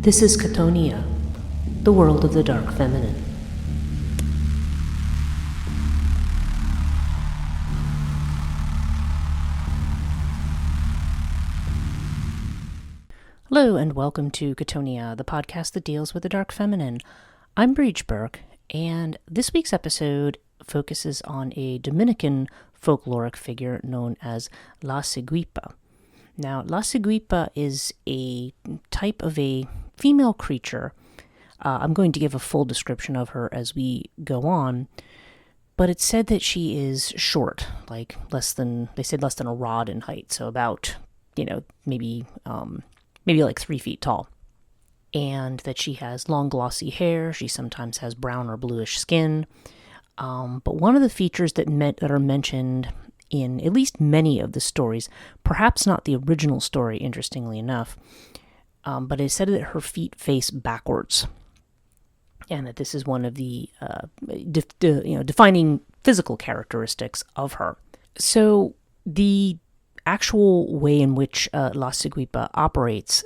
This is Chthonia, the world of the dark feminine. Hello and welcome to Chthonia, the podcast that deals with the dark feminine. I'm Breach Burke, and this week's episode focuses on a Dominican folkloric figure known as La Cigaupa. Now, La Cigaupa is a type of a female creature. I'm going to give a full description of her as we go on, but it's said that she is short, like less than a rod in height, so about, maybe like 3 feet tall. And that she has long glossy hair. She sometimes has brown or bluish skin. But one of the features that are mentioned in at least many of the stories, perhaps not the original story, interestingly enough, but it's said that her feet face backwards, and that this is one of the defining physical characteristics of her. So the actual way in which La Cigaupa operates,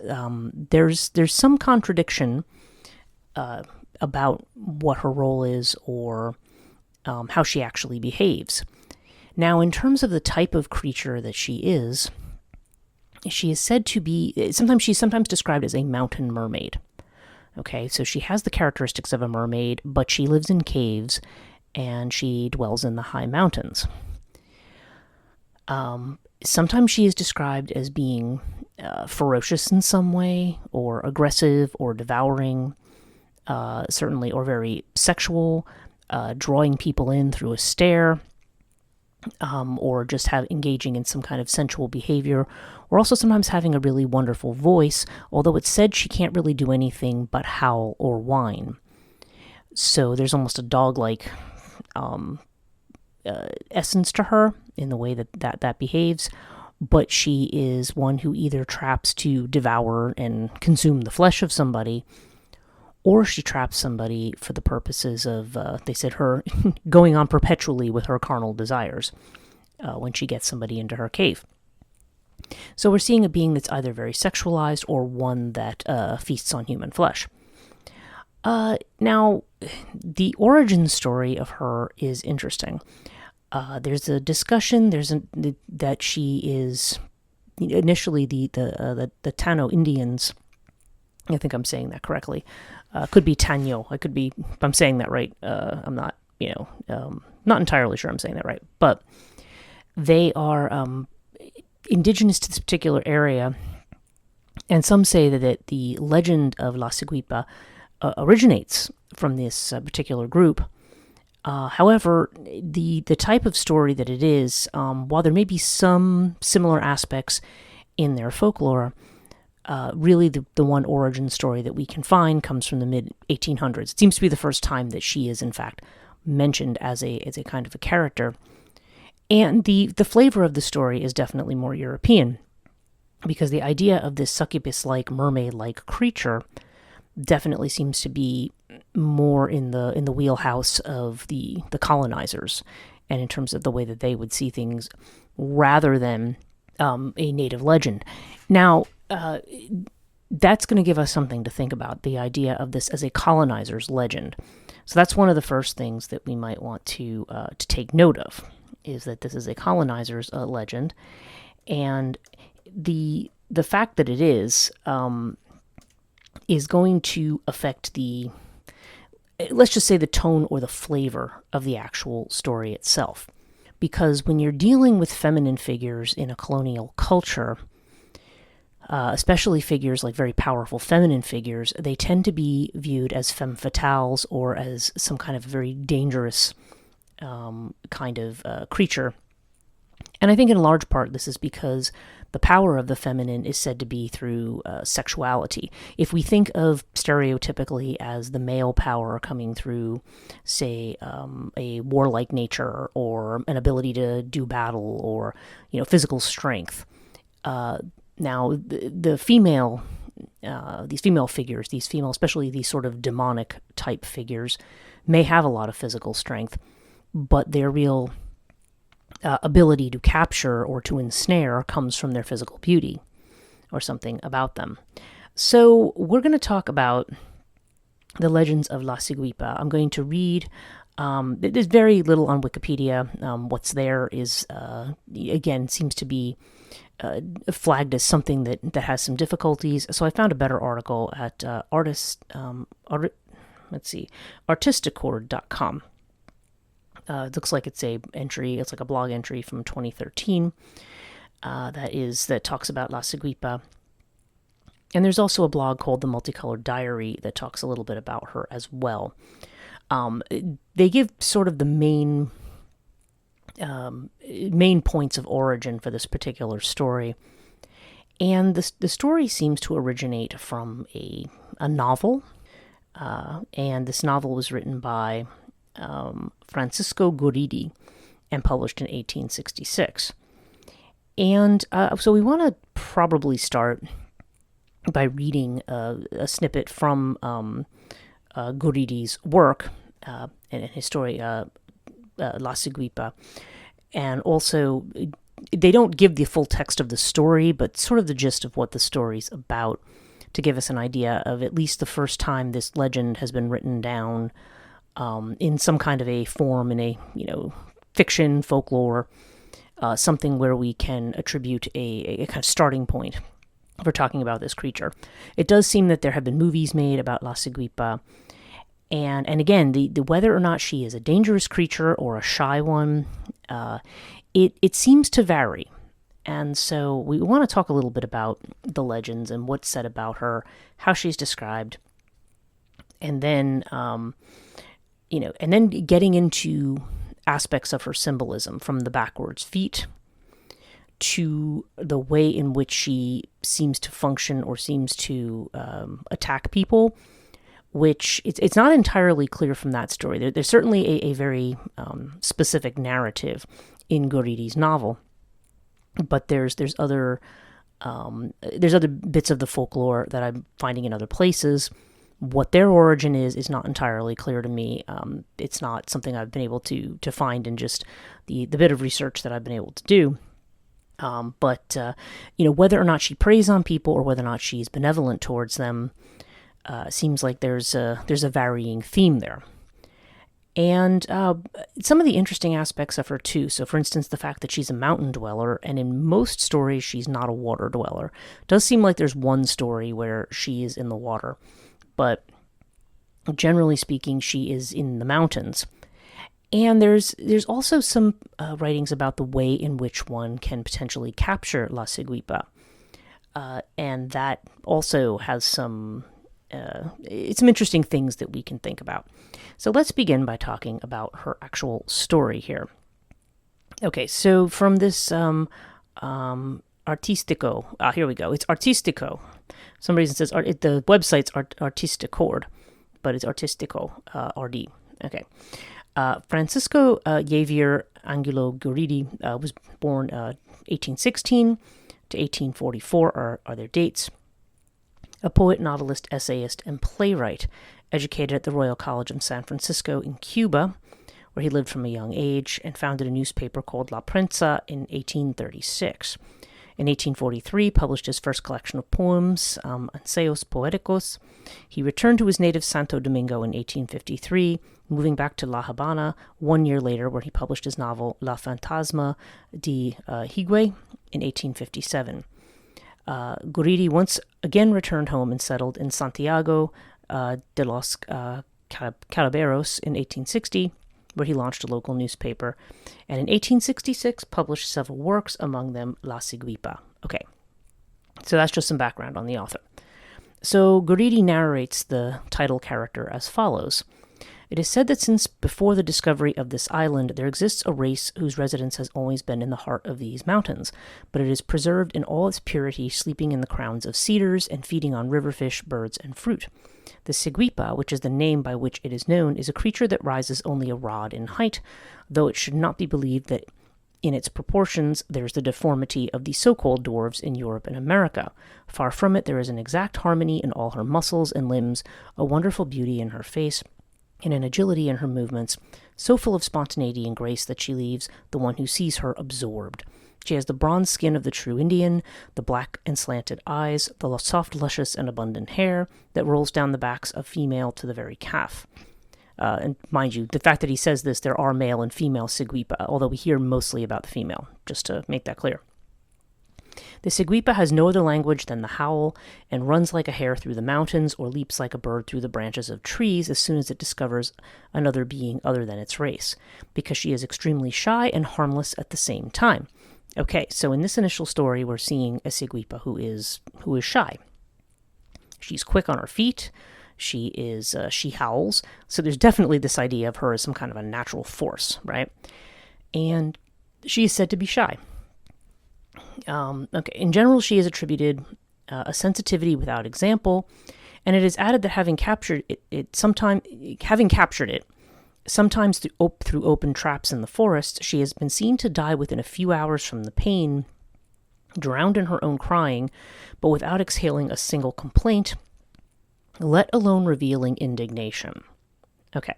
there's some contradiction about what her role is or how she actually behaves. Now, in terms of the type of creature that she is said to be, she's sometimes described as a mountain mermaid. Okay, so she has the characteristics of a mermaid, but she lives in caves and she dwells in the high mountains. Sometimes she is described as being ferocious in some way, or aggressive, or devouring, certainly, or very sexual, drawing people in through a stare, or just engaging in some kind of sensual behavior, or also sometimes having a really wonderful voice, although it's said she can't really do anything but howl or whine. So there's almost a dog-like essence to her in the way that behaves, but she is one who either traps to devour and consume the flesh of somebody, or she traps somebody for the purposes of, they said, her going on perpetually with her carnal desires when she gets somebody into her cave. So we're seeing a being that's either very sexualized or one that feasts on human flesh. Now, the origin story of her is interesting. There's a discussion. That she is initially the Tano Indians. I think I'm saying that correctly. Could be Taino. If I'm saying that right. I'm not, not entirely sure I'm saying that right. But they are indigenous to this particular area, and some say that the legend of La Cigaupa originates from this particular group. However, the type of story that it is, while there may be some similar aspects in their folklore, really the one origin story that we can find comes from the mid-1800s. It seems to be the first time that she is, in fact, mentioned as a kind of a character. And the flavor of the story is definitely more European, because the idea of this succubus-like, mermaid-like creature definitely seems to be more in the wheelhouse of the colonizers, and in terms of the way that they would see things, rather than a native legend. Now, that's going to give us something to think about, the idea of this as a colonizer's legend. So that's one of the first things that we might want to take note of, is that this is a colonizer's legend, and the fact that it is going to affect the, let's just say, the tone or the flavor of the actual story itself. Because when you're dealing with feminine figures in a colonial culture, especially figures like very powerful feminine figures, they tend to be viewed as femme fatales or as some kind of very dangerous kind of creature. And I think in large part this is because the power of the feminine is said to be through sexuality. If we think of stereotypically as the male power coming through, say, a warlike nature or an ability to do battle or, physical strength, now the female, these female figures, especially these sort of demonic type figures, may have a lot of physical strength, but their real ability to capture or to ensnare comes from their physical beauty or something about them. So we're going to talk about the legends of La Ciguipa. I'm going to read. There's very little on Wikipedia. What's there is, again, seems to be flagged as something that has some difficulties. So I found a better article at artisticord.com. It looks like it's a entry. It's like a blog entry from 2013 that talks about La Ciguipa. And there's also a blog called The Multicolored Diary that talks a little bit about her as well. They give sort of the main points of origin for this particular story. And the story seems to originate from a novel. And this novel was written by Francisco Guridi and published in 1866. And so we want to probably start by reading a snippet from Guridi's work and his story, La Ciguipa. And also, they don't give the full text of the story, but sort of the gist of what the story's about to give us an idea of at least the first time this legend has been written down in some kind of a form, in a, fiction, folklore, something where we can attribute a kind of starting point for talking about this creature. It does seem that there have been movies made about La Ciguipa, and again, the whether or not she is a dangerous creature or a shy one, it seems to vary. And so we want to talk a little bit about the legends and what's said about her, how she's described, and then and then getting into aspects of her symbolism, from the backwards feet to the way in which she seems to function or seems to attack people, which it's not entirely clear from that story. There's certainly a very specific narrative in Guridi's novel, but there's other bits of the folklore that I'm finding in other places. What their origin is not entirely clear to me. It's not something I've been able to find in just the bit of research that I've been able to do. But whether or not she preys on people or whether or not she's benevolent towards them, seems like there's a varying theme there. And some of the interesting aspects of her too. So, for instance, the fact that she's a mountain dweller, and in most stories she's not a water dweller. It does seem like there's one story where she is in the water, but generally speaking, she is in the mountains. And there's also some writings about the way in which one can potentially capture La Ciguipa. And that also has some interesting things that we can think about. So let's begin by talking about her actual story here. Okay, so from this Artistico, here we go. It's Artistico. For some reason it says, the website's Artisticord, but it's Artistico, RD. Okay. Francisco Javier Angulo Guridi was born 1816 to 1844 are their dates. A poet, novelist, essayist, and playwright, educated at the Royal College of San Francisco in Cuba, where he lived from a young age, and founded a newspaper called La Prensa in 1836. In 1843, published his first collection of poems, Ensayos Poéticos. He returned to his native Santo Domingo in 1853, moving back to La Habana 1 year later, where he published his novel La Fantasma de Higüey in 1857. Guridi once again returned home and settled in Santiago de los Calaberos in 1860, where he launched a local newspaper, and in 1866 published several works, among them La Ciguipa. Okay, so that's just some background on the author. So Guridi narrates the title character as follows. It is said that since before the discovery of this island, there exists a race whose residence has always been in the heart of these mountains, but it is preserved in all its purity, sleeping in the crowns of cedars and feeding on river fish, birds, and fruit. The Ciguipa, which is the name by which it is known, is a creature that rises only a rod in height, though it should not be believed that in its proportions there is the deformity of the so-called dwarves in Europe and America. Far from it, there is an exact harmony in all her muscles and limbs, a wonderful beauty in her face, and an agility in her movements, so full of spontaneity and grace that she leaves the one who sees her absorbed. She has the bronze skin of the true Indian, the black and slanted eyes, the soft, luscious, and abundant hair that rolls down the backs of female to the very calf. And mind you, the fact that he says this, there are male and female Cigaupa, although we hear mostly about the female, just to make that clear. The Cigaupa has no other language than the howl and runs like a hare through the mountains or leaps like a bird through the branches of trees as soon as it discovers another being other than its race, because she is extremely shy and harmless at the same time. Okay, so in this initial story, we're seeing a Cigaupa who is shy. She's quick on her feet. She howls. So there's definitely this idea of her as some kind of a natural force, right? And she is said to be shy. Okay. In general, she is attributed a sensitivity without example, and it is added that having captured it, sometimes through open traps in the forest, she has been seen to die within a few hours from the pain, drowned in her own crying, but without exhaling a single complaint, let alone revealing indignation. Okay,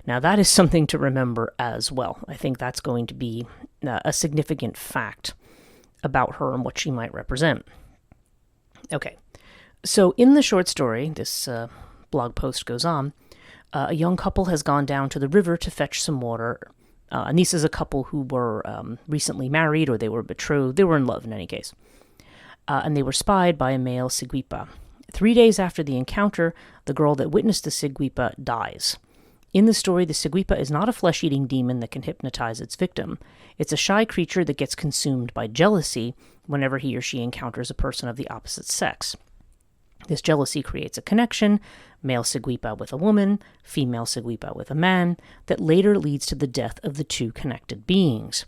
now that is something to remember as well. I think that's going to be a significant fact about her and what she might represent. Okay, so in the short story, this blog post goes on, a young couple has gone down to the river to fetch some water. And this is a couple who were recently married, or they were betrothed. They were in love in any case. And they were spied by a male Cigaupa. 3 days after the encounter, the girl that witnessed the Cigaupa dies. In the story, the Cigaupa is not a flesh-eating demon that can hypnotize its victim. It's a shy creature that gets consumed by jealousy whenever he or she encounters a person of the opposite sex. This jealousy creates a connection, male Cigaupa with a woman, female Cigaupa with a man, that later leads to the death of the two connected beings.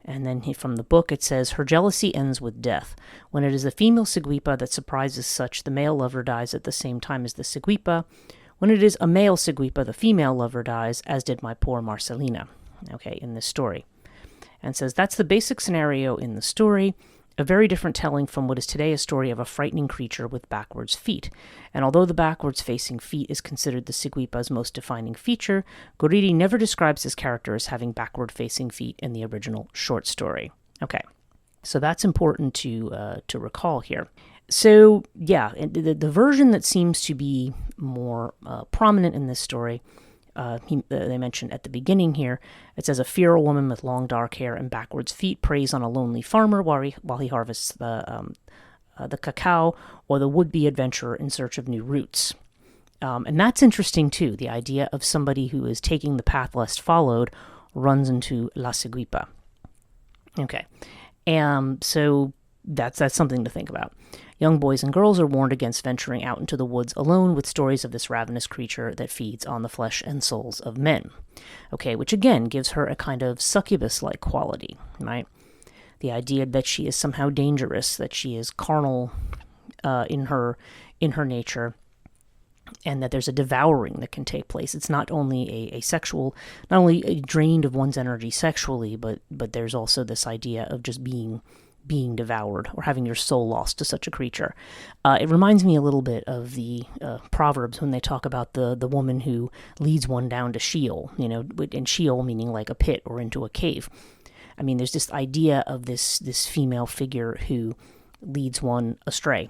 And then from the book it says, her jealousy ends with death. When it is the female Cigaupa that surprises such, the male lover dies at the same time as the Cigaupa. When it is a male Cigaupa, the female lover dies, as did my poor Marcelina, okay, in this story. And says that's the basic scenario in the story, a very different telling from what is today a story of a frightening creature with backwards feet. And although the backwards-facing feet is considered the Cigaupa's most defining feature, Guridi never describes his character as having backward-facing feet in the original short story. Okay, so that's important to recall here. So, yeah, the version that seems to be more prominent in this story, they mentioned at the beginning here, it says a feral woman with long dark hair and backwards feet preys on a lonely farmer while he harvests the cacao, or the would-be adventurer in search of new roots. And that's interesting too, the idea of somebody who is taking the path less followed runs into La Cigaupa. Okay, so that's something to think about. Young boys and girls are warned against venturing out into the woods alone with stories of this ravenous creature that feeds on the flesh and souls of men. Okay, which again gives her a kind of succubus-like quality, right? The idea that she is somehow dangerous, that she is carnal in her nature, and that there's a devouring that can take place. It's not only not only drained of one's energy sexually, but there's also this idea of just being devoured or having your soul lost to such a creature. It reminds me a little bit of the Proverbs when they talk about the woman who leads one down to Sheol, and Sheol meaning like a pit or into a cave. I mean, there's this idea of this female figure who leads one astray.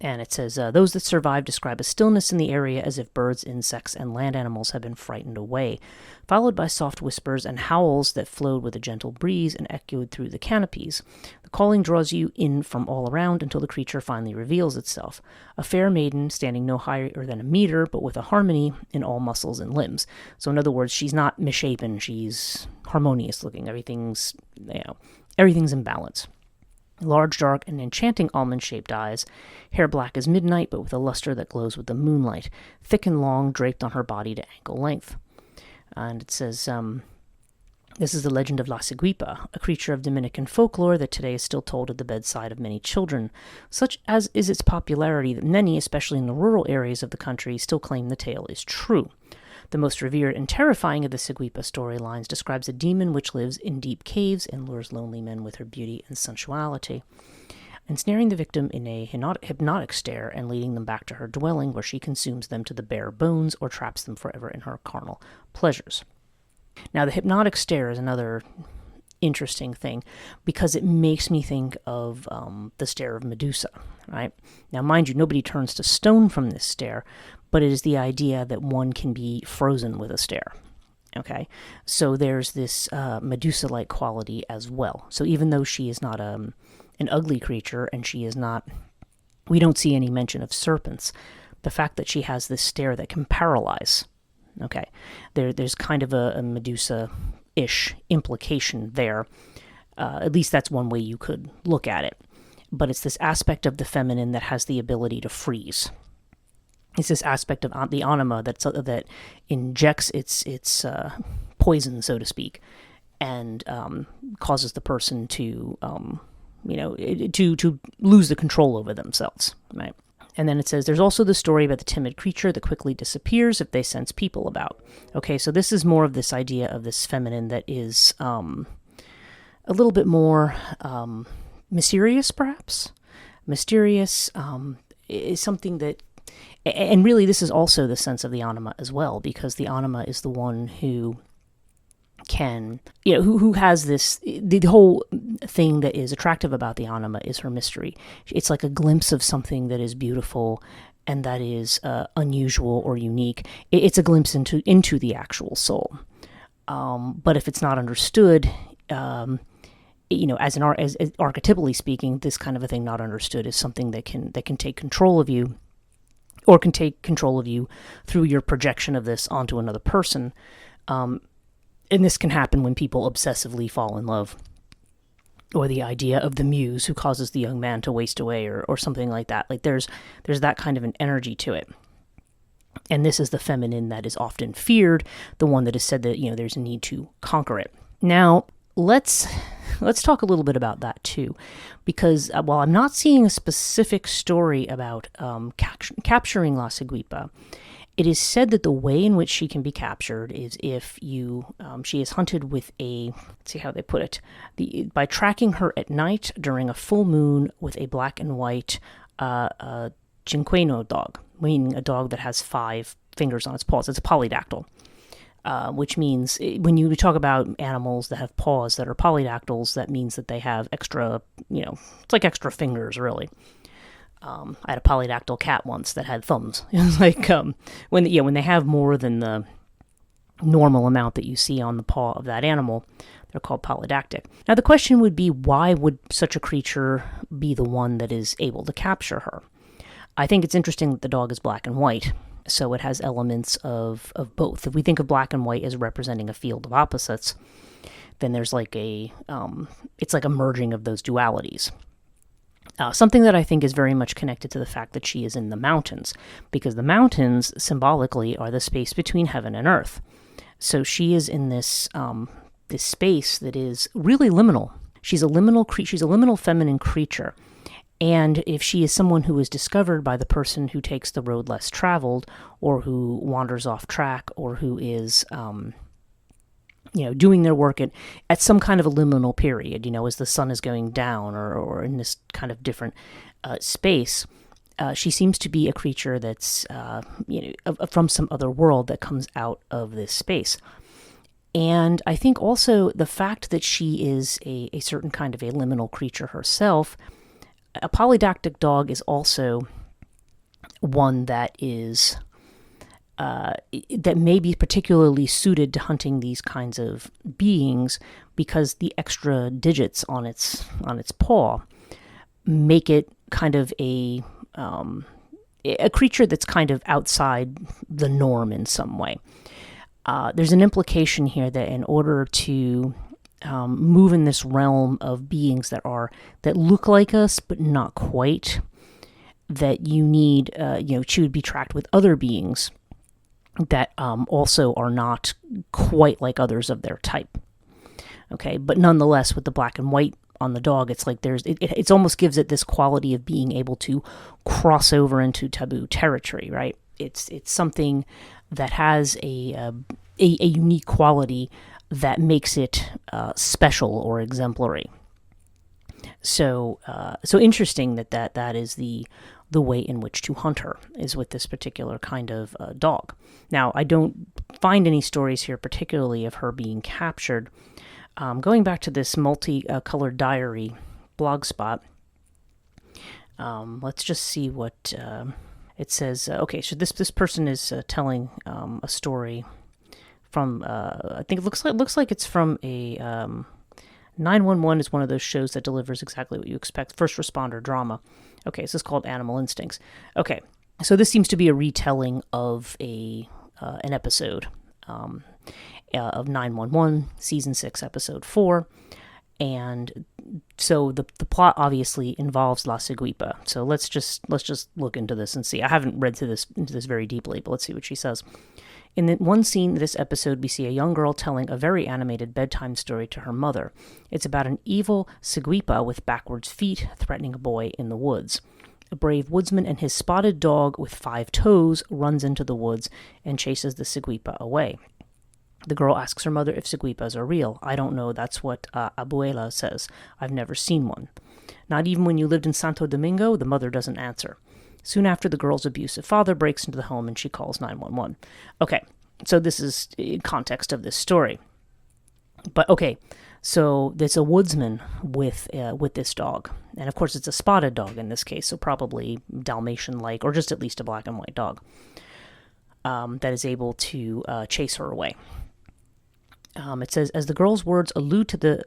And it says, those that survive describe a stillness in the area as if birds, insects, and land animals have been frightened away, followed by soft whispers and howls that flowed with a gentle breeze and echoed through the canopies. The calling draws you in from all around until the creature finally reveals itself. A fair maiden standing no higher than a meter, but with a harmony in all muscles and limbs. So in other words, she's not misshapen, she's harmonious looking. Everything's in balance. Large, dark, and enchanting almond-shaped eyes, hair black as midnight, but with a luster that glows with the moonlight, thick and long, draped on her body to ankle length. And it says, this is the legend of La Cigaupa, a creature of Dominican folklore that today is still told at the bedside of many children. Such as is its popularity that many, especially in the rural areas of the country, still claim the tale is true. The most revered and terrifying of the Cigaupa storylines describes a demon which lives in deep caves and lures lonely men with her beauty and sensuality, ensnaring the victim in a hypnotic stare and leading them back to her dwelling where she consumes them to the bare bones or traps them forever in her carnal pleasures. Now, the hypnotic stare is another interesting thing because it makes me think of the stare of Medusa, right? Now, mind you, nobody turns to stone from this stare, but it is the idea that one can be frozen with a stare. Okay, so there's this Medusa-like quality as well. So even though she is not an ugly creature, and she is not, we don't see any mention of serpents, the fact that she has this stare that can paralyze. Okay, there's kind of a Medusa-ish implication there. At least that's one way you could look at it. But it's this aspect of the feminine that has the ability to freeze. It's this aspect of the anima that injects its poison, so to speak, and causes the person to to lose the control over themselves, right? And then it says, there's also the story about the timid creature that quickly disappears if they sense people about. Okay, so this is more of this idea of this feminine that is a little bit more mysterious, perhaps. Mysterious is something that, and really this is also the sense of the anima as well, because the anima is the one who can, who has this, the whole thing that is attractive about the anima is her mystery. It's like a glimpse of something that is beautiful and that is unusual or unique. It's a glimpse into the actual soul. But if it's not understood, as archetypally speaking, this kind of a thing not understood is something that can take control of you, or can take control of you through your projection of this onto another person. And this can happen when people obsessively fall in love, or the idea of the muse who causes the young man to waste away, or something like that. Like there's that kind of an energy to it. And this is the feminine that is often feared, the one that is said that, there's a need to conquer it. Now, let's talk a little bit about that too, because while I'm not seeing a specific story about capturing La Cigaupa, it is said that the way in which she can be captured is if she is hunted with let's see how they put it, by tracking her at night during a full moon with a black and white cinqueno dog, meaning a dog that has 5 fingers on its paws. It's a polydactyl, which means when you talk about animals that have paws that are polydactyls, that means that they have extra, it's like extra fingers, really. I had a polydactyl cat once that had thumbs. It was like when they have more than the normal amount that you see on the paw of that animal, they're called polydactic. Now the question would be, why would such a creature be the one that is able to capture her? I think it's interesting that the dog is black and white, so it has elements of both. If we think of black and white as representing a field of opposites, then there's like it's like a merging of those dualities. Something that I think is very much connected to the fact that she is in the mountains, because the mountains symbolically are the space between heaven and earth. So she is in this this space that is really liminal. She's a liminal feminine creature. And if she is someone who is discovered by the person who takes the road less traveled, or who wanders off track, or who is doing their work at some kind of a liminal period, as the sun is going down, or in this kind of different space, she seems to be a creature that's, from some other world that comes out of this space. And I think also the fact that she is a certain kind of a liminal creature herself, a polydactic dog is also one that is that may be particularly suited to hunting these kinds of beings, because the extra digits on its paw make it kind of a creature that's kind of outside the norm in some way. There's an implication here that in order to move in this realm of beings that look like us but not quite, that you need she would be tracked with other beings that also are not quite like others of their type. Okay, but nonetheless, with the black and white on the dog, it's like it almost gives it this quality of being able to cross over into taboo territory, right? It's something that has a unique quality that makes it special or exemplary. So interesting that is the way in which to hunt her, is with this particular kind of dog. Now, I don't find any stories here particularly of her being captured, Going back to this multi-colored diary blog spot, let's just see what it says. Okay, so this person is telling a story from I think it looks like it's from a 911 is one of those shows that delivers exactly what you expect. First responder drama. Okay, so it's called Animal Instincts. Okay, so this seems to be a retelling of an episode of 911, season 6, episode 4. And so the plot obviously involves La Cigaupa. So let's just look into this and see. I haven't read into this very deeply, but let's see what she says. In the one scene in this episode, we see a young girl telling a very animated bedtime story to her mother. It's about an evil Cigaupa with backwards feet threatening a boy in the woods. A brave woodsman and his spotted dog with 5 toes runs into the woods and chases the Cigaupa away. The girl asks her mother if Ciguipas are real. I don't know, that's what Abuela says. I've never seen one. Not even when you lived in Santo Domingo, the mother doesn't answer. Soon after, the girl's abusive father breaks into the home and she calls 911. Okay, so this is in context of this story. But okay, so there's a woodsman with this dog. And of course it's a spotted dog in this case, so probably Dalmatian-like, or just at least a black and white dog that is able to chase her away. It says, as the girl's words allude to, the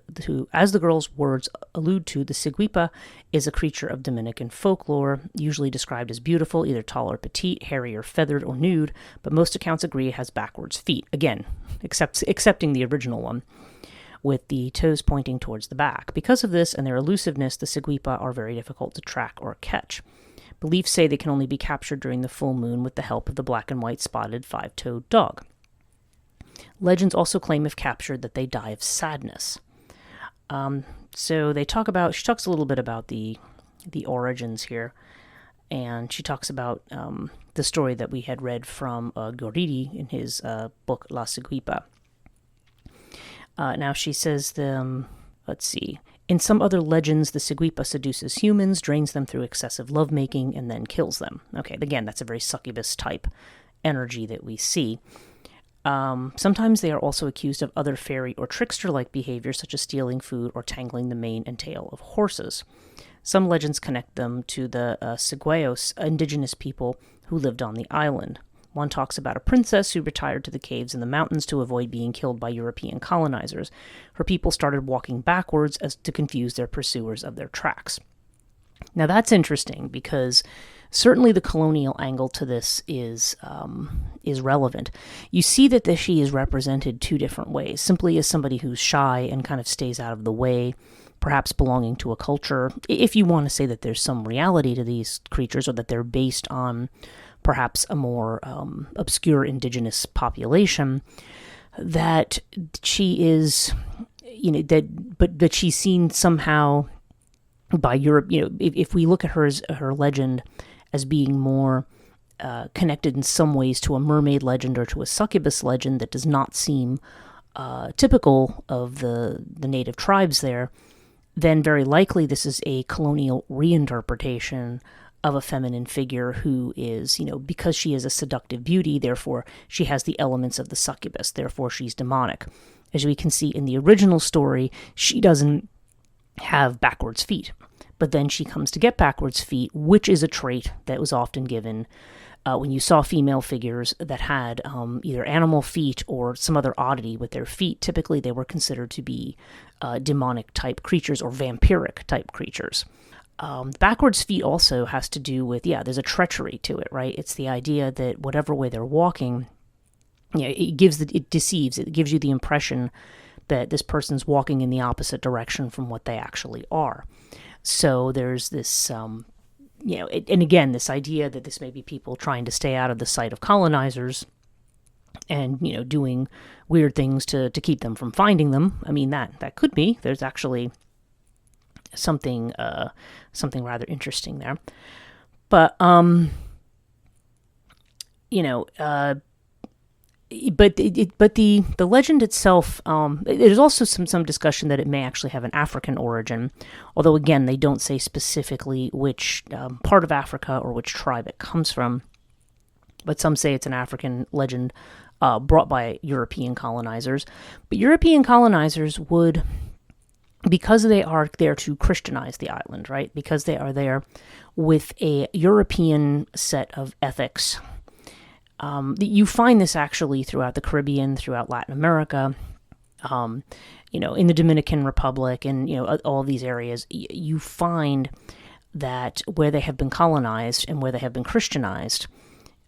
Ciguipa is a creature of Dominican folklore, usually described as beautiful, either tall or petite, hairy or feathered or nude, but most accounts agree it has backwards feet. Again, excepting the original one, with the toes pointing towards the back. Because of this and their elusiveness, the Ciguipa are very difficult to track or catch. Beliefs say they can only be captured during the full moon with the help of the black and white spotted 5-toed dog. Legends also claim, if captured, that they die of sadness. So she talks a little bit about the origins here, and she talks about the story that we had read from Gorriti in his book La Ciguipa. Now she says, let's see, in some other legends, the Ciguipa seduces humans, drains them through excessive lovemaking, and then kills them. Okay, again, that's a very succubus type energy that we see. Sometimes they are also accused of other fairy or trickster-like behaviors, such as stealing food or tangling the mane and tail of horses. Some legends connect them to the Ciguayos, indigenous people who lived on the island. One talks about a princess who retired to the caves in the mountains to avoid being killed by European colonizers. Her people started walking backwards as to confuse their pursuers of their tracks. Now that's interesting because certainly the colonial angle to this is relevant. You see that she is represented 2 different ways, simply as somebody who's shy and kind of stays out of the way, perhaps belonging to a culture, if you want to say that there's some reality to these creatures or that they're based on perhaps a more obscure indigenous population, that she is, but she's seen somehow by Europe. If we look at her legend as being more connected in some ways to a mermaid legend or to a succubus legend that does not seem typical of the native tribes there, then very likely this is a colonial reinterpretation of a feminine figure who is, because she is a seductive beauty, therefore she has the elements of the succubus, therefore she's demonic. As we can see in the original story, she doesn't have backwards feet. But then she comes to get backwards feet, which is a trait that was often given when you saw female figures that had either animal feet or some other oddity with their feet. Typically, they were considered to be demonic-type creatures or vampiric-type creatures. Backwards feet also has to do with, there's a treachery to it, right? It's the idea that whatever way they're walking, it deceives. It gives you the impression that this person's walking in the opposite direction from what they actually are. So there's this, and again, this idea that this may be people trying to stay out of the sight of colonizers and, doing weird things to keep them from finding them. I mean, that could be. There's actually something rather interesting there. But, But the legend itself, there's also some discussion that it may actually have an African origin, although again they don't say specifically which part of Africa or which tribe it comes from. But some say it's an African legend brought by European colonizers. But European colonizers would, because they are there to Christianize the island, right? Because they are there with a European set of ethics. You find this actually throughout the Caribbean, throughout Latin America, in the Dominican Republic, and all these areas. You find that where they have been colonized and where they have been Christianized,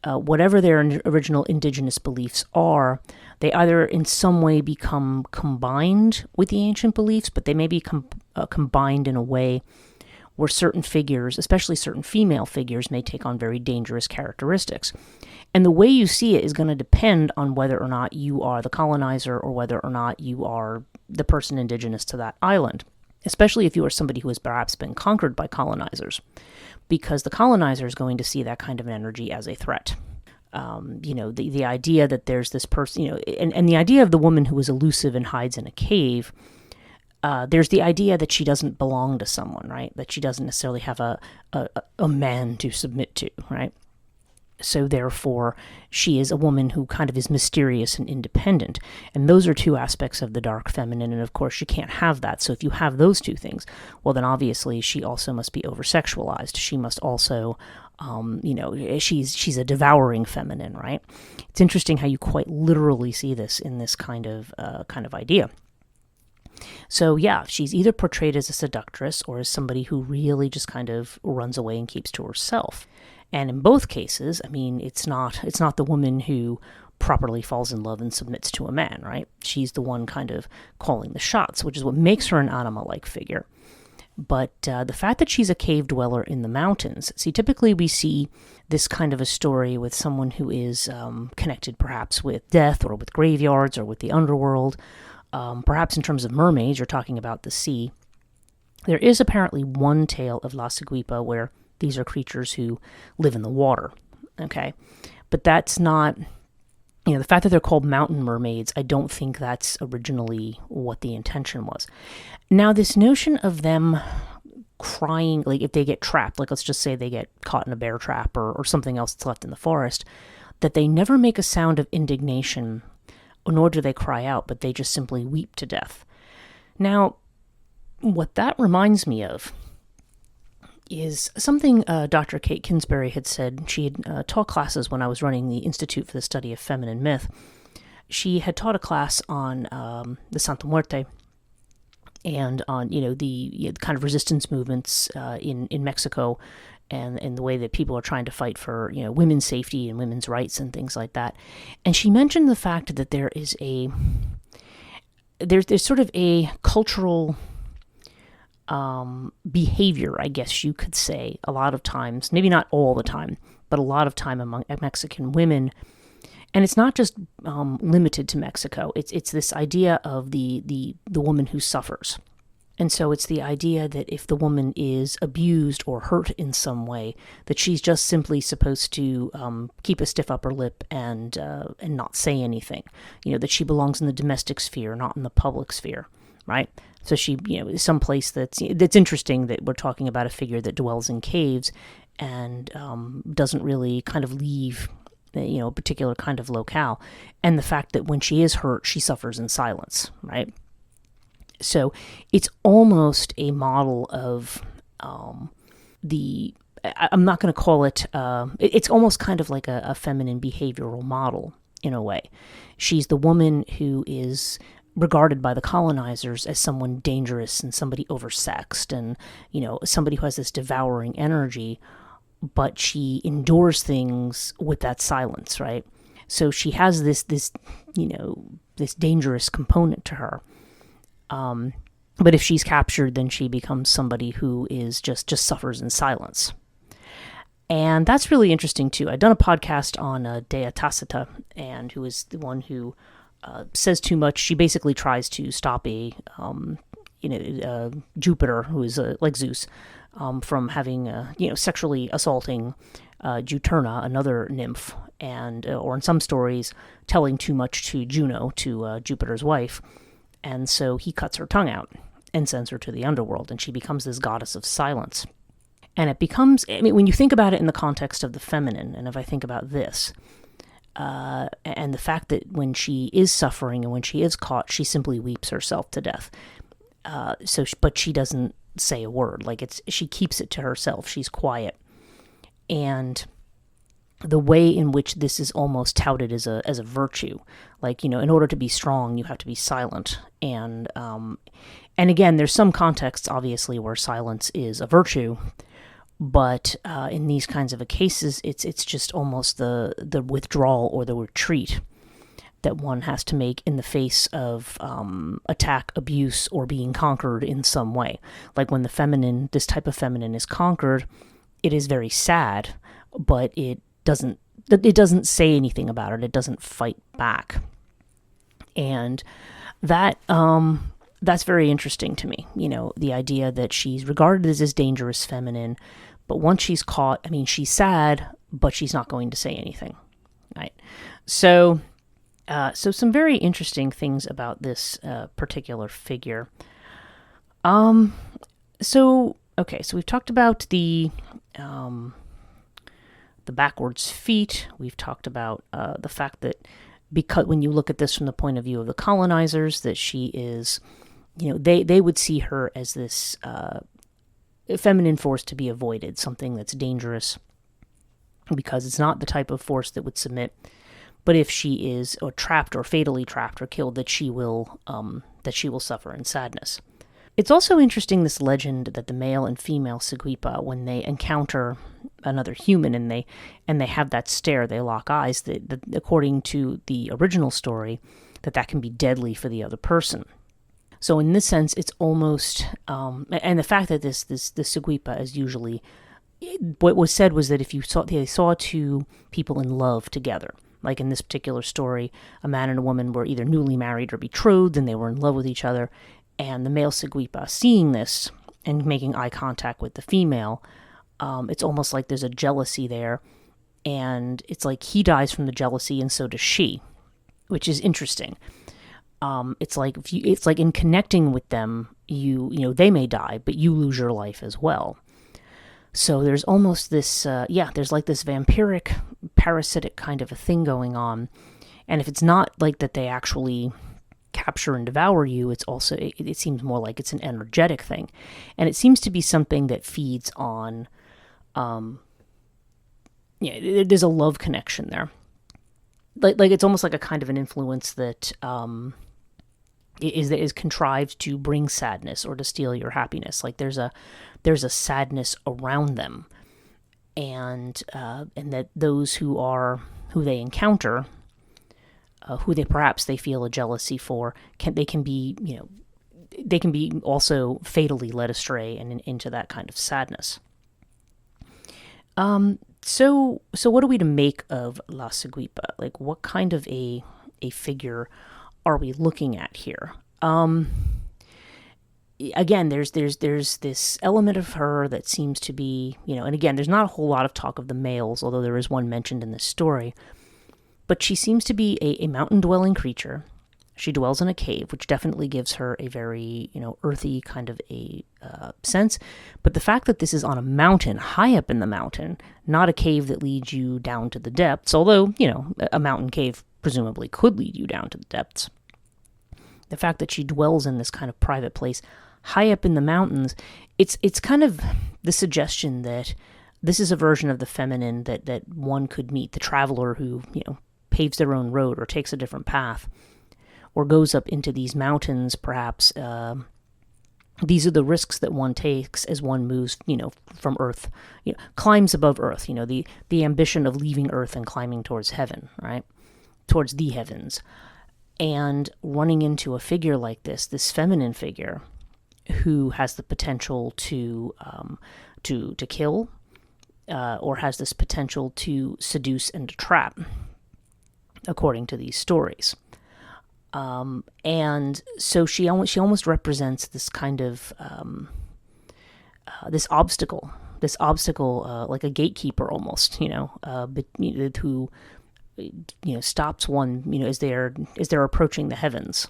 whatever their original indigenous beliefs are, they either in some way become combined with the ancient beliefs, but they may be combined in a way where certain figures, especially certain female figures, may take on very dangerous characteristics. And the way you see it is going to depend on whether or not you are the colonizer or whether or not you are the person indigenous to that island, especially if you are somebody who has perhaps been conquered by colonizers, because the colonizer is going to see that kind of an energy as a threat. The idea that there's this person, and the idea of the woman who is elusive and hides in a cave, there's the idea that she doesn't belong to someone, right? That she doesn't necessarily have a man to submit to, right? So therefore, she is a woman who kind of is mysterious and independent. And those are two aspects of the dark feminine. And of course, you can't have that. So if you have those two things, well, then obviously she also must be over-sexualized. She must also, she's a devouring feminine, right? It's interesting how you quite literally see this in this kind of idea. So yeah, she's either portrayed as a seductress or as somebody who really just kind of runs away and keeps to herself. And in both cases, I mean, it's not the woman who properly falls in love and submits to a man, right? She's the one kind of calling the shots, which is what makes her an anima-like figure. But the fact that she's a cave dweller in the mountains, see, typically we see this kind of a story with someone who is connected perhaps with death or with graveyards or with the underworld. Perhaps in terms of mermaids, you're talking about the sea. There is apparently one tale of La Cigaupa where these are creatures who live in the water, okay? But that's not, the fact that they're called mountain mermaids, I don't think that's originally what the intention was. Now, this notion of them crying, like if they get trapped, like let's just say they get caught in a bear trap or something else that's left in the forest, that they never make a sound of indignation, nor do they cry out, but they just simply weep to death. Now, what that reminds me of is something Dr. Kate Kinsbury had said. She had taught classes when I was running the Institute for the Study of Feminine Myth. She had taught a class on the Santa Muerte and on, the kind of resistance movements in Mexico and the way that people are trying to fight for, women's safety and women's rights and things like that. And she mentioned the fact that there is there's sort of a cultural behavior, I guess you could say, a lot of times, maybe not all the time, but a lot of time among Mexican women. And it's not just limited to Mexico. It's this idea of the woman who suffers. And so it's the idea that if the woman is abused or hurt in some way, that she's just simply supposed to keep a stiff upper lip and not say anything. That she belongs in the domestic sphere, not in the public sphere, right? So she, some place that's interesting that we're talking about a figure that dwells in caves and doesn't really kind of leave, a particular kind of locale. And the fact that when she is hurt, she suffers in silence, right? So it's almost a model of I'm not going to call it, it's almost kind of like a feminine behavioral model in a way. She's the woman who is regarded by the colonizers as someone dangerous and somebody oversexed and, somebody who has this devouring energy, but she endures things with that silence, right? So she has this dangerous component to her. But if she's captured, then she becomes somebody who is just suffers in silence. And that's really interesting too. I've done a podcast on Dea Tacita, and who is the one who says too much. She basically tries to stop Jupiter, who is like Zeus, from having sexually assaulting Juturna, another nymph, and or in some stories telling too much to Juno, to Jupiter's wife. And so he cuts her tongue out and sends her to the underworld, and she becomes this goddess of silence. And it becomes, when you think about it in the context of the feminine, and if I think about this, and the fact that when she is suffering and when she is caught, she simply weeps herself to death. But she doesn't say a word. Like, she keeps it to herself. She's quiet. And the way in which this is almost touted as a virtue, like, in order to be strong, you have to be silent. And again, there's some contexts, obviously, where silence is a virtue, but in these kinds of cases, it's just almost the withdrawal or the retreat that one has to make in the face of attack, abuse, or being conquered in some way. Like when this type of feminine is conquered, it is very sad, but it doesn't say anything about it. It doesn't fight back. And that's very interesting to me. The idea that she's regarded as this dangerous feminine, but once she's caught, she's sad, but she's not going to say anything, right? So some very interesting things about this particular figure. So we've talked about the backwards feet. We've talked about the fact that, because when you look at this from the point of view of the colonizers, that she is, they would see her as this feminine force to be avoided, something that's dangerous, because it's not the type of force that would submit. But if she is trapped or fatally trapped or killed, that she will suffer in sadness. It's also interesting, this legend that the male and female Cigaupa, when they encounter another human and they have that stare, they lock eyes, that according to the original story, that can be deadly for the other person. So in this sense, it's almost, and the fact that the Cigaupa is usually, what was said was that if they saw two people in love together, like in this particular story, a man and a woman were either newly married or betrothed, and they were in love with each other, and the male Cigaupa, seeing this and making eye contact with the female, it's almost like there's a jealousy there, and it's like he dies from the jealousy, and so does she, which is interesting. It's like in connecting with them, they may die, but you lose your life as well. So there's almost this, there's like this vampiric, parasitic kind of a thing going on. And if it's not like that they actually capture and devour you, it's also, it seems more like it's an energetic thing. And it seems to be something that feeds on, there's a love connection there. Like it's almost like a kind of an influence that is contrived to bring sadness or to steal your happiness. Like there's a sadness around them, and that those who they encounter, who they feel a jealousy for, can be also fatally led astray and into that kind of sadness. So what are we to make of La Cigaupa? Like, what kind of a figure are we looking at here? Again, there's this element of her that seems to be, and again, there's not a whole lot of talk of the males, although there is one mentioned in this story. But she seems to be a mountain-dwelling creature. She dwells in a cave, which definitely gives her a very, earthy kind of a sense. But the fact that this is on a mountain, high up in the mountain, not a cave that leads you down to the depths, although, a mountain cave presumably could lead you down to the depths. The fact that she dwells in this kind of private place, high up in the mountains, it's kind of the suggestion that this is a version of the feminine that one could meet, the traveler who, paves their own road or takes a different path, or goes up into these mountains, perhaps. These are the risks that one takes as one moves, from Earth, climbs above Earth, the ambition of leaving Earth and climbing towards heaven, right? Towards the heavens. And running into a figure like this feminine figure, who has the potential to kill, or has this potential to seduce and to trap, according to these stories. And so she almost represents this kind of this obstacle, like a gatekeeper almost, who stops one, as they're approaching the heavens.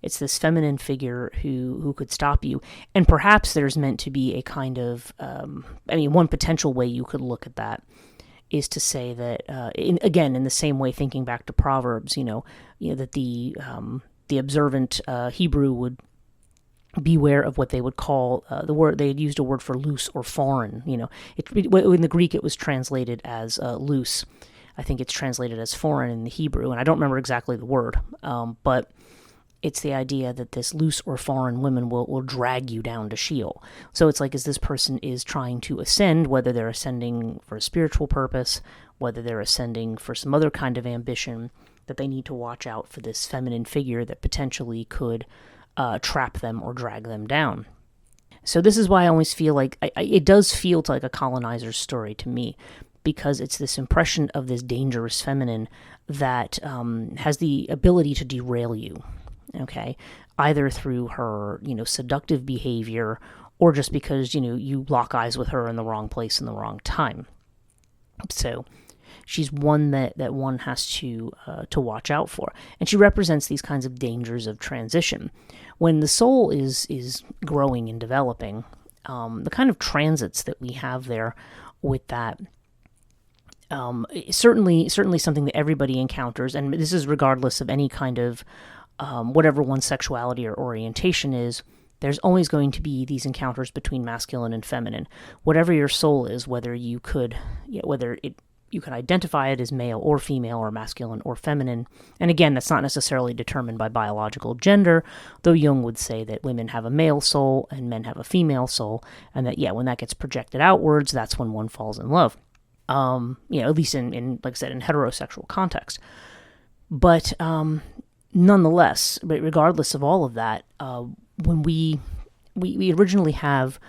It's this feminine figure who could stop you, and perhaps there's meant to be a kind of, one potential way you could look at that is to say that, again, in the same way, thinking back to Proverbs, that the observant Hebrew would beware of what they would call the word. They had used a word for loose or foreign. In the Greek it was translated as loose. I think it's translated as foreign in the Hebrew, and I don't remember exactly the word, but it's the idea that this loose or foreign women will drag you down to Sheol. So it's like, as this person is trying to ascend, whether they're ascending for a spiritual purpose, whether they're ascending for some other kind of ambition, that they need to watch out for this feminine figure that potentially could trap them or drag them down. So this is why I always feel like, it does feel like a colonizer's story to me, because it's this impression of this dangerous feminine that has the ability to derail you. Okay, either through her, seductive behavior, or just because, you lock eyes with her in the wrong place in the wrong time. So she's one that one has to watch out for. And she represents these kinds of dangers of transition. When the soul is growing and developing, the kind of transits that we have there with that, certainly something that everybody encounters, and this is regardless of any kind of whatever one's sexuality or orientation is. There's always going to be these encounters between masculine and feminine. Whatever your soul is, whether you could identify it as male or female, or masculine or feminine. And again, that's not necessarily determined by biological gender, though Jung would say that women have a male soul and men have a female soul, and that, when that gets projected outwards, that's when one falls in love. At least in, like I said, in heterosexual context. But nonetheless, regardless of all of that, when we originally have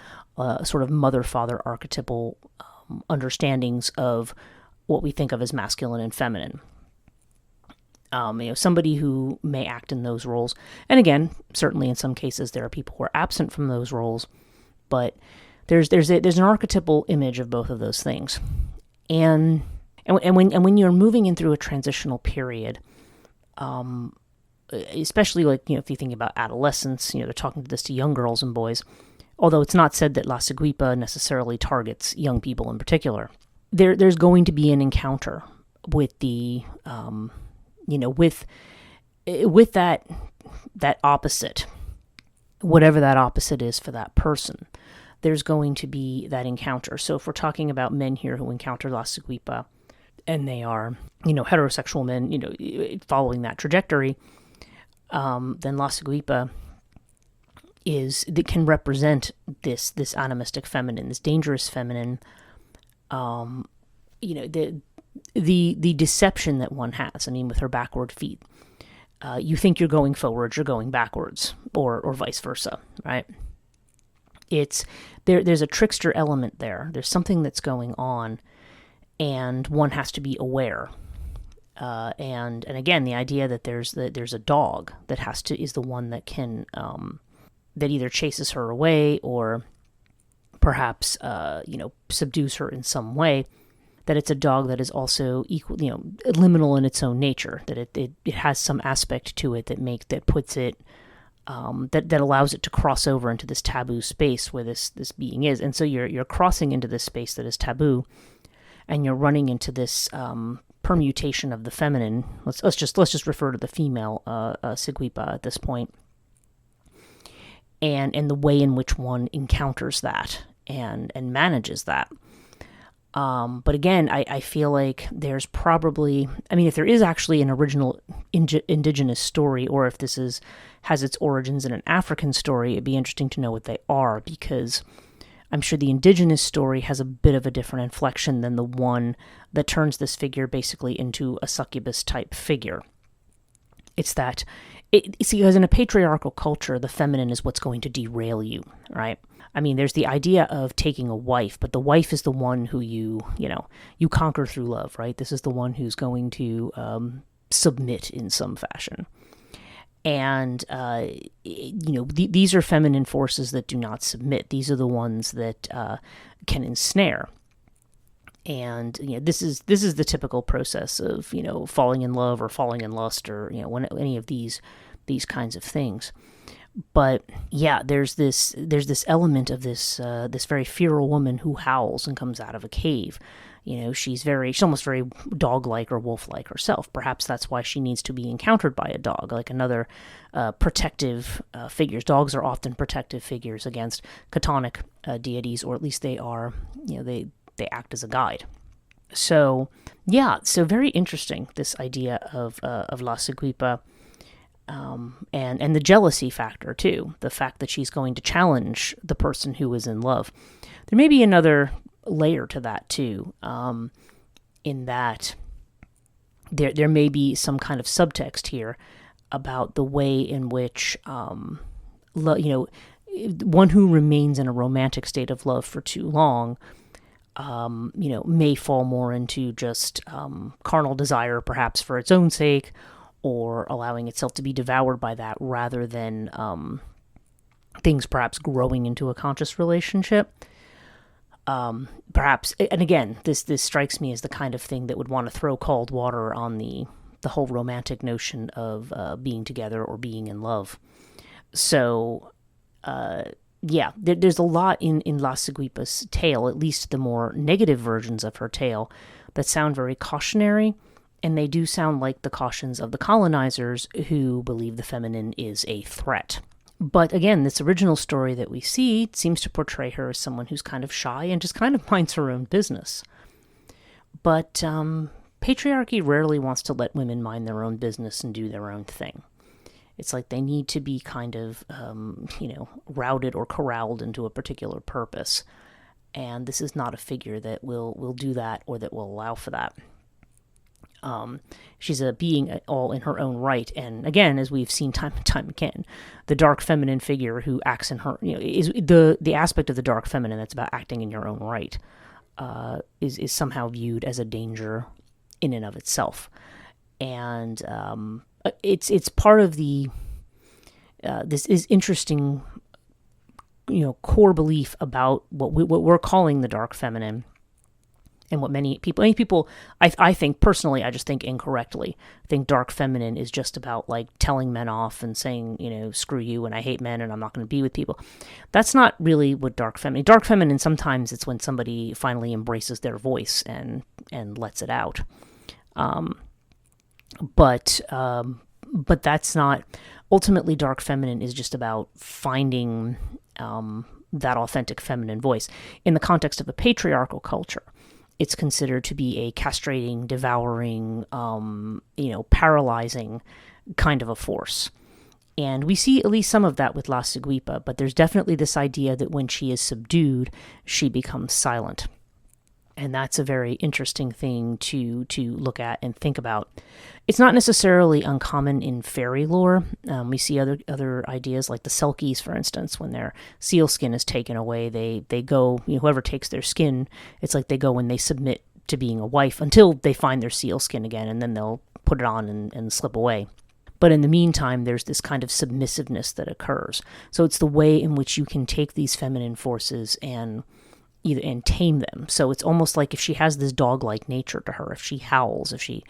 sort of mother-father archetypal understandings of what we think of as masculine and feminine. Somebody who may act in those roles, and again, certainly in some cases there are people who are absent from those roles, but there's an archetypal image of both of those things, and when you're moving in through a transitional period, especially if you think about adolescence, they're talking to young girls and boys, although it's not said that La Cigaupa necessarily targets young people in particular. There's going to be an encounter with the, with that opposite, whatever that opposite is for that person. There's going to be that encounter. So if we're talking about men here who encounter La Cigaupa, and they are, heterosexual men, following that trajectory, then La Cigaupa that can represent this animistic feminine, this dangerous feminine, the deception that one has. I mean, with her backward feet, you think you're going forwards, you're going backwards, or vice versa, right? It's there's a trickster element there. There's something that's going on, and one has to be aware. And again, the idea that there's a dog that is the one that can that either chases her away or perhaps subdues her in some way. That it's a dog that is also equal, liminal in its own nature. That it has some aspect to it that puts it that allows it to cross over into this taboo space where this being is. And so you're crossing into this space that is taboo, and you're running into this permutation of the feminine. Let's just refer to the female Cigaupa at this point, and the way in which one encounters that and manages that. But again, I feel like there's probably, if there is actually an original indigenous story, or if this has its origins in an African story, it'd be interesting to know what they are, because I'm sure the indigenous story has a bit of a different inflection than the one that turns this figure basically into a succubus type figure. It's that, because in a patriarchal culture, the feminine is what's going to derail you, right? There's the idea of taking a wife, but the wife is the one who you conquer through love, right? This is the one who's going to submit in some fashion. And, these are feminine forces that do not submit. These are the ones that can ensnare. And, this is the typical process of, falling in love or falling in lust, or, any of these kinds of things. But yeah, there's this element of this very feral woman who howls and comes out of a cave. She's almost very dog-like or wolf-like herself. Perhaps that's why she needs to be encountered by a dog, like another protective figures. Dogs are often protective figures against chthonic deities, or at least they are, they act as a guide. So, yeah, so very interesting, this idea of La Ciguipa, and the jealousy factor, too. The fact that she's going to challenge the person who is in love. There may be another layer to that, too, in that there may be some kind of subtext here about the way in which, one who remains in a romantic state of love for too long, may fall more into just carnal desire, perhaps for its own sake, or allowing itself to be devoured by that, rather than things perhaps growing into a conscious relationship. Perhaps, and again, this strikes me as the kind of thing that would want to throw cold water on the whole romantic notion of being together or being in love. So, there's a lot in La Ciguipa's tale, at least the more negative versions of her tale, that sound very cautionary, and they do sound like the cautions of the colonizers who believe the feminine is a threat. But again, this original story that we see seems to portray her as someone who's kind of shy and just kind of minds her own business. But patriarchy rarely wants to let women mind their own business and do their own thing. It's like they need to be kind of, routed or corralled into a particular purpose. And this is not a figure that will do that, or that will allow for that. She's a being all in her own right. And again, as we've seen time and time again, the dark feminine figure who acts in her, is the aspect of the dark feminine that's about acting in your own right, is somehow viewed as a danger in and of itself. And it's part of the this is interesting, core belief about what we're calling the dark feminine, and what many people, I think personally, I just think incorrectly, think dark feminine is just about like telling men off and saying, screw you and I hate men and I'm not going to be with people. That's not really what dark feminine, sometimes it's when somebody finally embraces their voice and lets it out. But that's not, ultimately dark feminine is just about finding that authentic feminine voice. In the context of a patriarchal culture, it's considered to be a castrating, devouring, paralyzing kind of a force. And we see at least some of that with La Ciguipa, but there's definitely this idea that when she is subdued, she becomes silent. And that's a very interesting thing to look at and think about. It's not necessarily uncommon in fairy lore. We see other ideas like the Selkies, for instance, when their seal skin is taken away, they go, whoever takes their skin, it's like they go and they submit to being a wife until they find their seal skin again, and then they'll put it on and slip away. But in the meantime, there's this kind of submissiveness that occurs. So it's the way in which you can take these feminine forces and tame them. So it's almost like if she has this dog-like nature to her, if she howls, if she,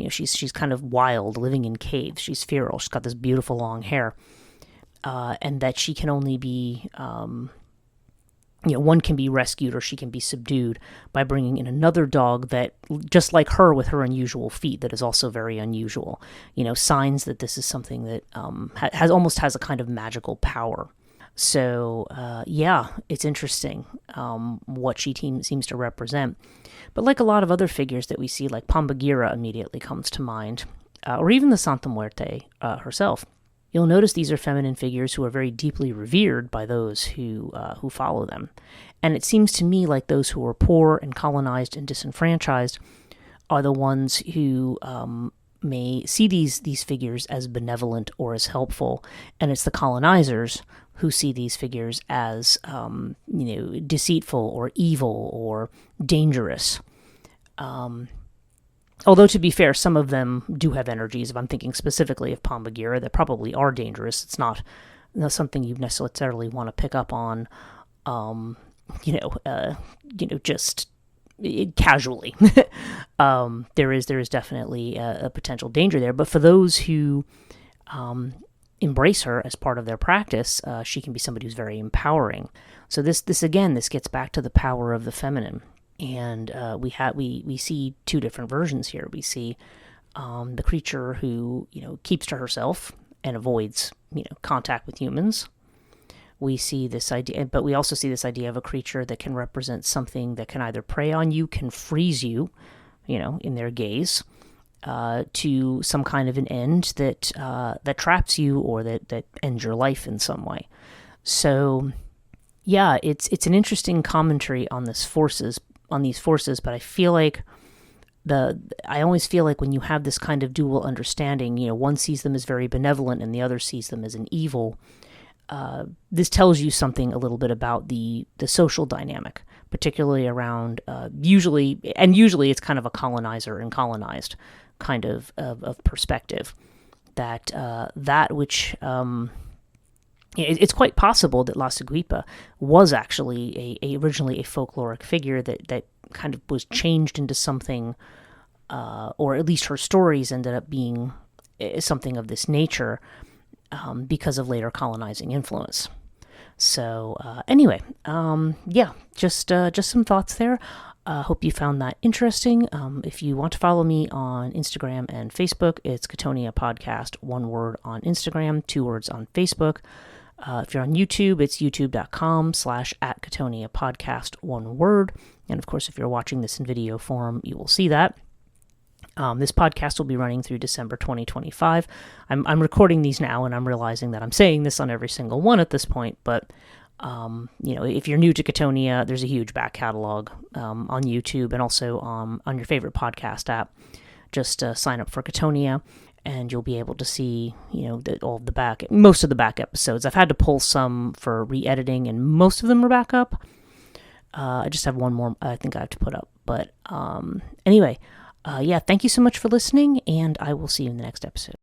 she's kind of wild, living in caves, she's feral, she's got this beautiful long hair, and that she can only be, one can be rescued or she can be subdued by bringing in another dog that, just like her with her unusual feet, that is also very unusual. Signs that this is something that has a kind of magical power. So, it's interesting what she seems to represent. But like a lot of other figures that we see, like Pombagira immediately comes to mind, or even the Santa Muerte herself. You'll notice these are feminine figures who are very deeply revered by those who follow them. And it seems to me like those who are poor and colonized and disenfranchised are the ones who may see these figures as benevolent or as helpful, and it's the colonizers who see these figures as deceitful or evil or dangerous. Although, to be fair, some of them do have energies. If I'm thinking specifically of Pombagira, that probably are dangerous. It's not something you necessarily want to pick up on, just casually. There is definitely a potential danger there. But for those who embrace her as part of their practice, she can be somebody who's very empowering. So this gets back to the power of the feminine. And we see two different versions here. We see the creature who, keeps to herself and avoids, contact with humans. We see this idea, but we also see this idea of a creature that can represent something that can either prey on you, can freeze you, in their gaze, to some kind of an end that traps you, or that ends your life in some way. So, yeah, it's an interesting commentary on these forces, but I feel like I always feel like when you have this kind of dual understanding, one sees them as very benevolent and the other sees them as an evil. This tells you something a little bit about the social dynamic, particularly around usually it's kind of a colonizer and colonized kind of perspective. That which it's quite possible that La Cigaupa was actually originally a folkloric figure that kind of was changed into something, or at least her stories ended up being something of this nature, because of later colonizing influence. So anyway, just some thoughts there. Hope you found that interesting. If you want to follow me on Instagram and Facebook, it's Chthonia Podcast, one word on Instagram, two words on Facebook. If you're on YouTube, it's youtube.com/@Chthonia Podcast, one word. And of course, if you're watching this in video form, you will see that. This podcast will be running through December 2025. I'm recording these now, and I'm realizing that I'm saying this on every single one at this point. But if you're new to Chthonia, there's a huge back catalog on YouTube and also on your favorite podcast app. Just sign up for Chthonia, and you'll be able to see most of the back episodes. I've had to pull some for re-editing, and most of them are back up. I just have one more I think I have to put up. But anyway. Thank you so much for listening, and I will see you in the next episode.